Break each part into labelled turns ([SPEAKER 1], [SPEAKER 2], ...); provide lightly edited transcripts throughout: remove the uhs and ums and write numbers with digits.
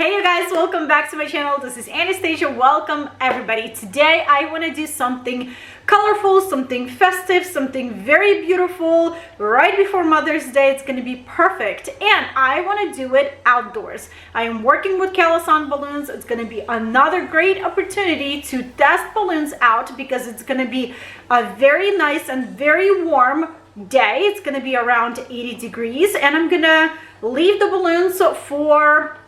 [SPEAKER 1] Hey you guys, welcome back to my channel. This is Anastasia. Welcome everybody. Today I want to do something colorful, something festive, something very beautiful right before Mother's Day. It's going to be perfect, and I want to do it outdoors. I am working with Kalisan balloons. It's going to be another great opportunity to test balloons out because it's going to be a very nice and very warm day. It's going to be around 80 degrees, and I'm going to leave the balloons for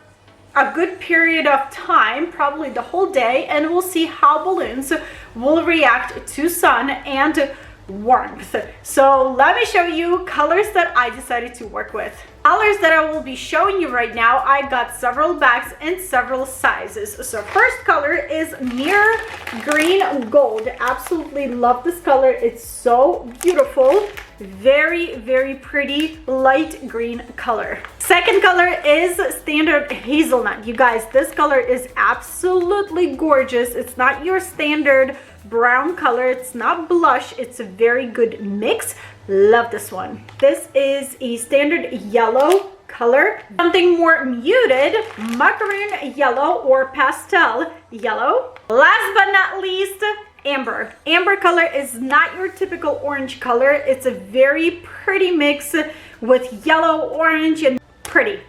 [SPEAKER 1] a good period of time, probably the whole day, and we'll see how balloons will react to sun and warmth. So let me show you colors that I decided to work with. Colors that I will be showing you right now, I got several bags in several sizes. So first color is Mirror Green Gold. Absolutely love this color. It's so beautiful. Very, very pretty light green color. Second color is Standard Hazelnut. You guys, this color is absolutely gorgeous. It's not your standard brown color. It's not blush. It's a very good mix. Love this one. This is a standard yellow color. Something more muted, macaroon yellow or pastel yellow. Last but not least, amber. Amber color is not your typical orange color. It's a very pretty mix with yellow, orange, and pretty.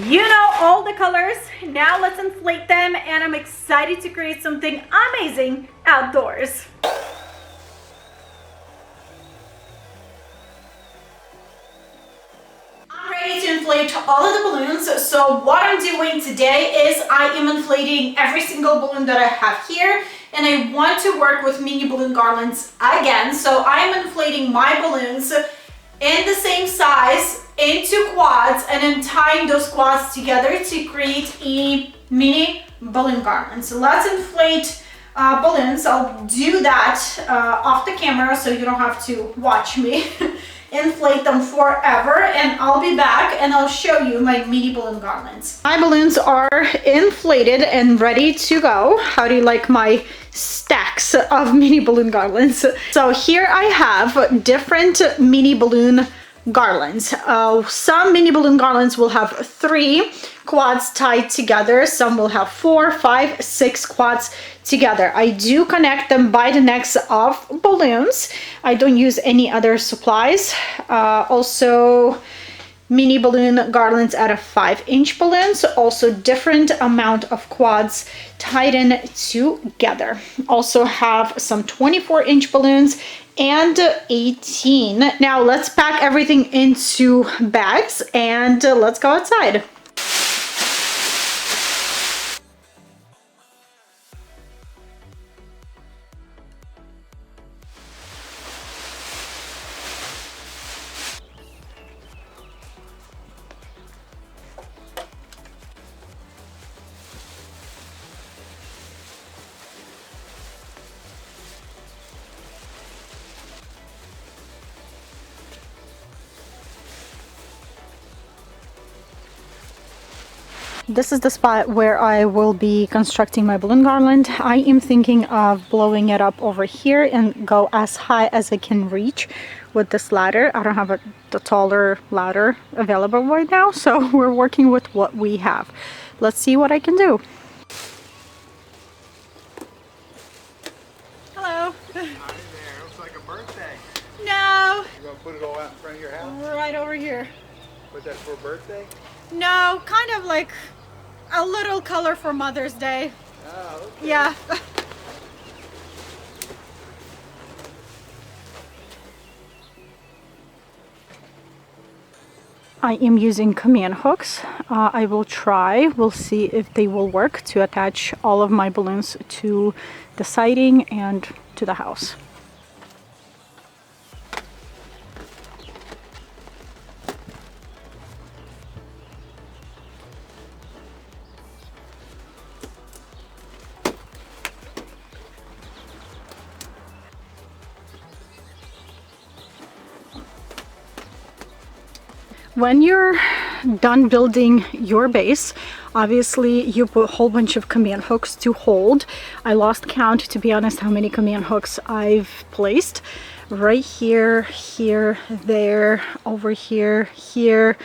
[SPEAKER 1] You know all the colors. Now let's inflate them, and I'm excited to create something amazing outdoors. I'm ready to inflate all of the balloons. So what I'm doing today is I am inflating every single balloon that I have here, and I want to work with mini balloon garlands again. So I'm inflating my balloons in the same size into quads, and then tying those quads together to create a mini balloon garland. So let's inflate balloons. I'll do that off the camera so you don't have to watch me inflate them forever, and I'll be back and I'll show you my mini balloon garlands. My balloons are inflated and ready to go. How do you like my stacks of mini balloon garlands? So here I have different mini balloon garlands. Some mini balloon garlands will have 3 quads tied together. Some will have 4, 5, 6 quads together. I do connect them by the necks of balloons. I don't use any other supplies. Also mini balloon garlands out of 5-inch balloons, also different amount of quads tied in together. Also have some 24-inch balloons and 18. Now let's pack everything into bags and let's go outside. This is the spot where I will be constructing my balloon garland. I am thinking of blowing it up over here and go as high as I can reach with this ladder. I don't have the taller ladder available right now, so we're working with what we have. Let's see what I can do. Hello.
[SPEAKER 2] Hi there. Looks like a birthday.
[SPEAKER 1] No.
[SPEAKER 2] You gonna put it all out in front of your house?
[SPEAKER 1] Right over here.
[SPEAKER 2] Put that for a birthday?
[SPEAKER 1] No, kind of like a little color for Mother's Day.
[SPEAKER 2] Oh, okay.
[SPEAKER 1] Yeah. I am using command hooks. I will try, we'll see if they will work to attach all of my balloons to the siding and to the house. When you're done building your base, obviously you put a whole bunch of command hooks to hold. I lost count, to be honest, how many command hooks I've placed. Right here, here, there, over here, here.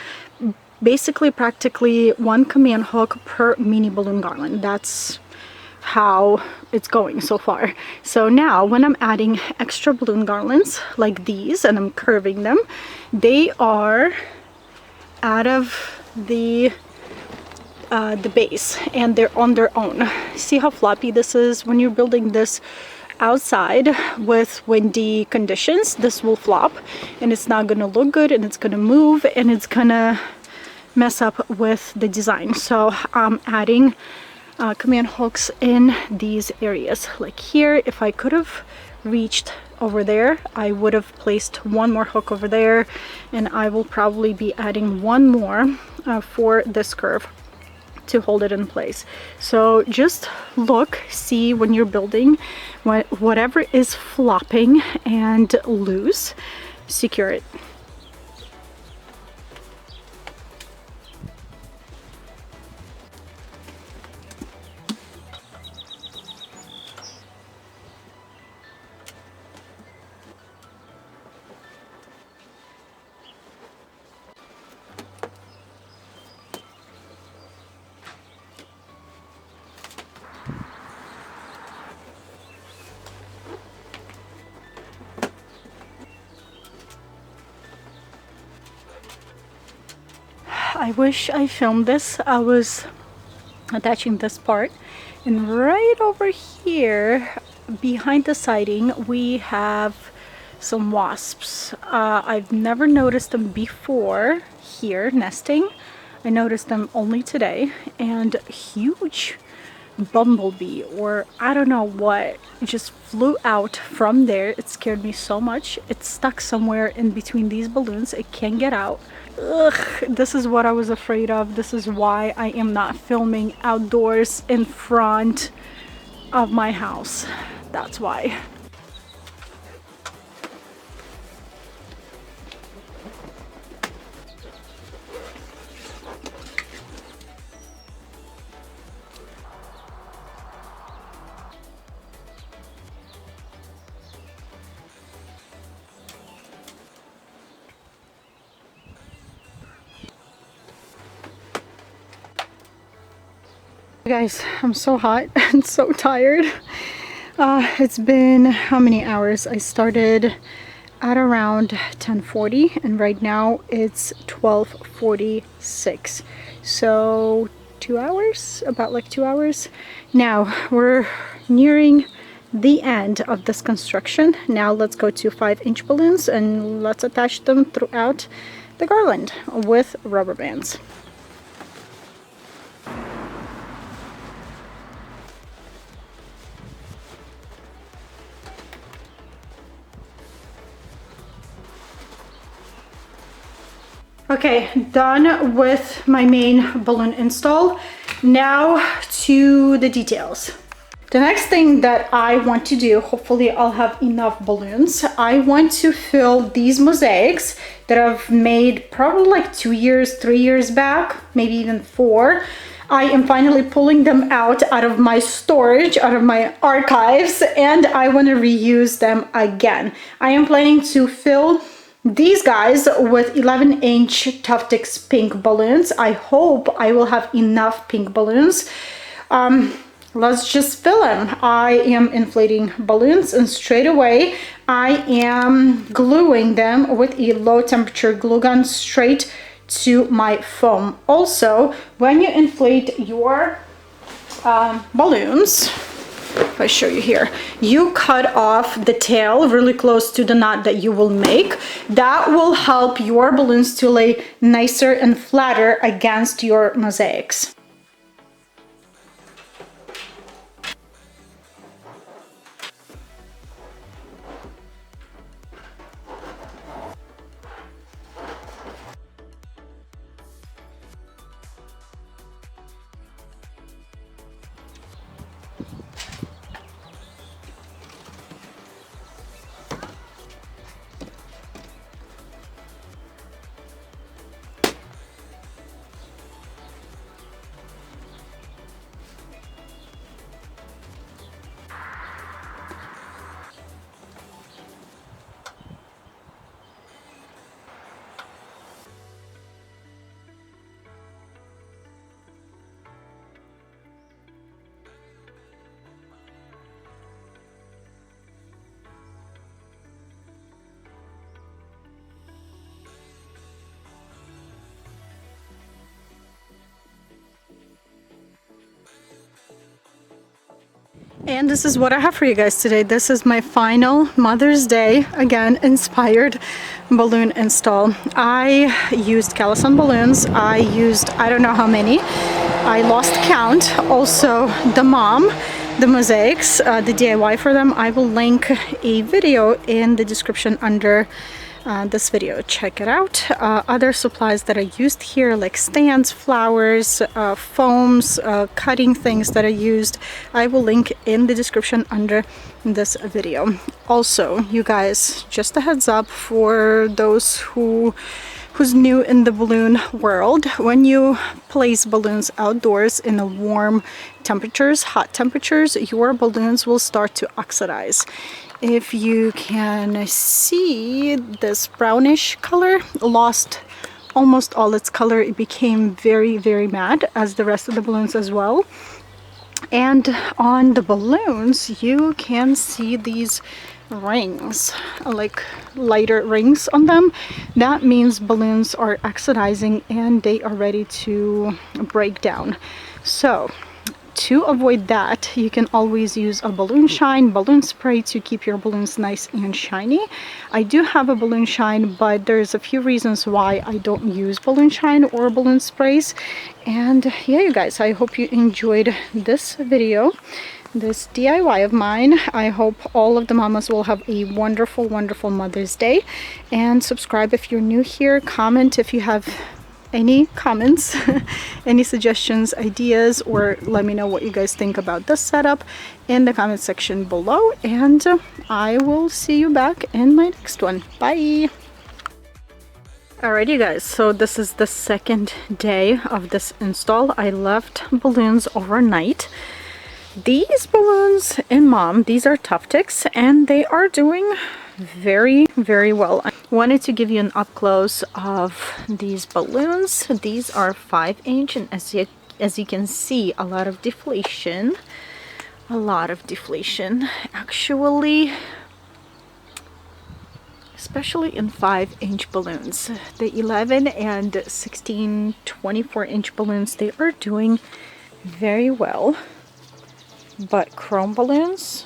[SPEAKER 1] basically practically one command hook per mini balloon garland. That's how it's going so far. So now when I'm adding extra balloon garlands like these and I'm curving them, they are out of the base and they're on their own. See how floppy this is? When you're building this outside with windy conditions, this will flop and it's not gonna look good, and it's gonna move and it's gonna mess up with the design. So I'm adding command hooks in these areas. Like here, if I could have reached over there, I would have placed one more hook over there, and I will probably be adding one more for this curve to hold it in place. So just look, see when you're building, whatever is flopping and loose, secure it. I wish I filmed this. I was attaching this part, and right over here behind the siding we have some wasps. I've never noticed them before here nesting. I noticed them only today, and huge bumblebee, or I don't know what, just flew out from there. It scared me so much. It's stuck somewhere in between these balloons. It can't get out. Ugh, this is what I was afraid of. This is why I am not filming outdoors in front of my house. That's why. Guys, I'm so hot and so tired. It's been how many hours? I started at around 10:40 and right now it's 12:46. So 2 hours, about like 2 hours. Now we're nearing the end of this construction. Now let's go to 5-inch balloons and let's attach them throughout the garland with rubber bands. Okay, done with my main balloon install. Now to the details. The next thing that I want to do, hopefully I'll have enough balloons. I want to fill these mosaics that I've made probably like 2 years, 3 years back, maybe even 4. I am finally pulling them out of my storage, out of my archives, and I want to reuse them again. I am planning to fill these guys with 11-inch Tuftex pink balloons. I hope I will have enough pink balloons. Let's just fill them. I am inflating balloons and straight away I am gluing them with a low temperature glue gun straight to my foam. Also, when you inflate your balloons, if I show you here, you cut off the tail really close to the knot that you will make. That will help your balloons to lay nicer and flatter against your mosaics. And this is what I have for you guys today. This is my final Mother's Day, again, inspired balloon install. I used Kalisan balloons. I used, I don't know how many. I lost count. Also, the mom, the mosaics, the DIY for them. I will link a video in the description under this video. Check it out. Other supplies that I used here, like stands, flowers, foams, cutting things that I used, I will link in the description under this video. Also, you guys, just a heads up for those who's new in the balloon world, when you place balloons outdoors in the warm temperatures, hot temperatures, your balloons will start to oxidize. If you can see, this brownish color lost almost all its color. It became very, very matte, as the rest of the balloons as well. And on the balloons, you can see these rings, like lighter rings on them. That means balloons are oxidizing and they are ready to break down. So to avoid that, you can always use a balloon shine, balloon spray to keep your balloons nice and shiny. I do have a balloon shine, but there's a few reasons why I don't use balloon shine or balloon sprays. And yeah, you guys, I hope you enjoyed this video, this DIY of mine. I hope all of the mamas will have a wonderful, wonderful Mother's Day. And subscribe if you're new here. Comment if you have any comments, any suggestions, ideas, or let me know what you guys think about this setup in the comment section below. And I will see you back in my next one. Bye! Alright, you guys, so this is the second day of this install. I left balloons overnight. These balloons in Mom, these are Tough Ticks, and they are doing very, very well. I wanted to give you an up close of these balloons. These are 5-inch, and as you can see, a lot of deflation. Actually, especially in 5-inch balloons. The 11 and 16, 24-inch balloons, they are doing very well. But chrome balloons,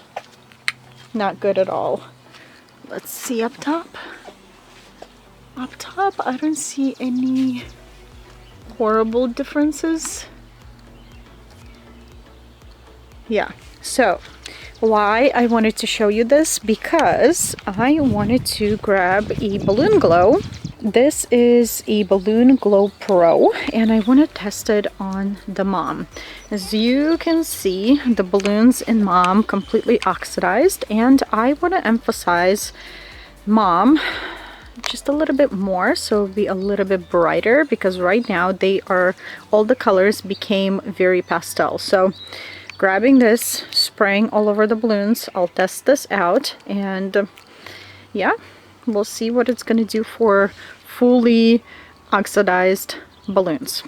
[SPEAKER 1] not good at all. Let's see up top. Up top, I don't see any horrible differences. Yeah, so why I wanted to show you this, because I wanted to grab a balloon glow. This is a Balloon Glow Pro, and I want to test it on the Mom. As you can see, the balloons in Mom completely oxidized, and I want to emphasize Mom just a little bit more, so be a little bit brighter, because right now they are, all the colors became very pastel. So grabbing this, spraying all over the balloons, I'll test this out, and yeah, we'll see what it's going to do for fully oxidized balloons.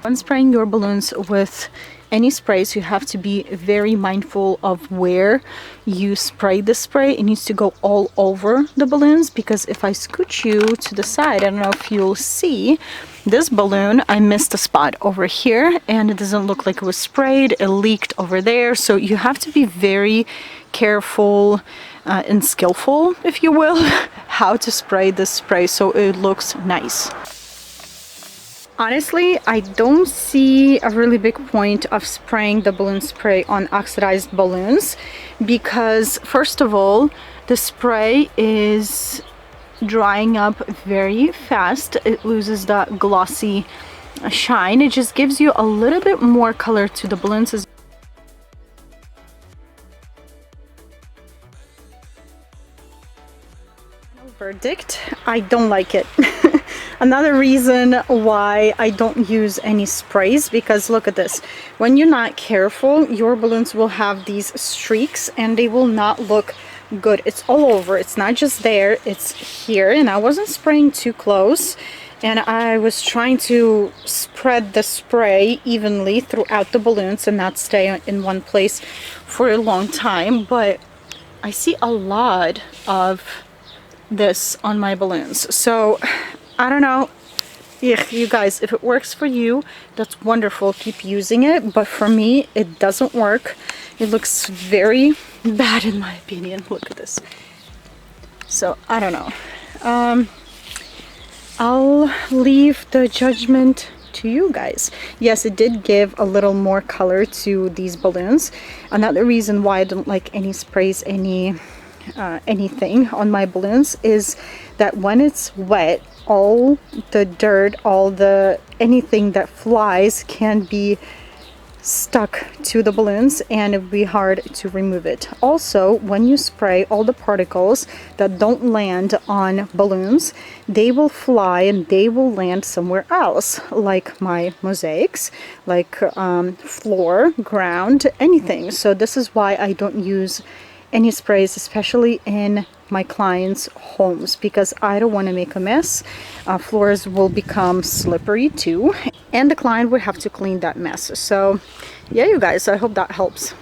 [SPEAKER 1] When spraying your balloons with any sprays, you have to be very mindful of where you spray the spray. It needs to go all over the balloons, because if I scooch you to the side, I don't know if you'll see this balloon, I missed a spot over here and it doesn't look like it was sprayed. It leaked over there. So you have to be very careful and skillful, if you will, how to spray this spray so it looks nice. Honestly, I don't see a really big point of spraying the balloon spray on oxidized balloons, because first of all, the spray is drying up very fast. It loses that glossy shine. It just gives you a little bit more color to the balloons. Verdict, I don't like it. Another reason why I don't use any sprays, because look at this, when you're not careful, your balloons will have these streaks and they will not look good. It's all over. It's not just there, it's here. And I wasn't spraying too close, and I was trying to spread the spray evenly throughout the balloons and not stay in one place for a long time. But I see a lot of this on my balloons, so I don't know. You guys, if it works for you, that's wonderful. Keep using it. But for me, it doesn't work. It looks very bad in my opinion. Look at this. So I don't know. I'll leave the judgment to you guys. Yes, it did give a little more color to these balloons. Another reason why I don't like any sprays, anything on my balloons is that when it's wet, all the dirt, anything that flies can be stuck to the balloons and it would be hard to remove it. Also, when you spray, all the particles that don't land on balloons, they will fly and they will land somewhere else, like my mosaics, like floor, ground, anything. So this is why I don't use any sprays, especially in my clients' homes, because I don't want to make a mess. Floors will become slippery too, and the client would have to clean that mess. So yeah, you guys, I hope that helps.